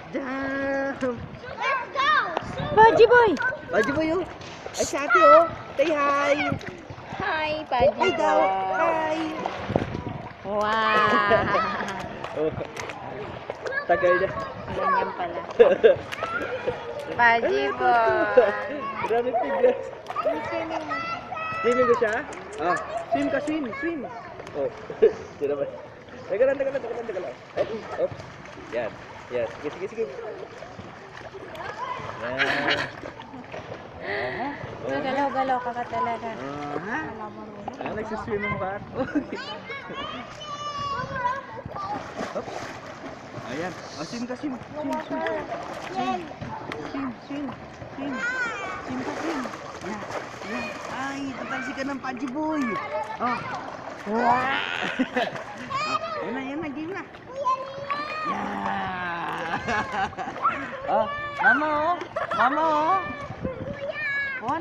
Jump! Let's go! Paji boy! Paji boy oh! Ay, si ate oh! Say hi! Hi, Paji Hi daw! Hi! Wow! Oh. Tagal na. Ganyan pala. Paji boy! Grabe tiglas. Swimming ko siya? Ah, swim ka, swim, swim. Oh, hindi naman. Teka lang. Oh. Yan. Yes. Sige. Yan. Galaw-galaw ka ka talaga. Nagsiswim ang bat. Oops. Ayan. Oh, swim ka, swim. Swim ka. Yan. Ay, tatalsi ka ng Paji boy. Oh. Wow! Yan na, game na. Yeah. Oh, mama oh.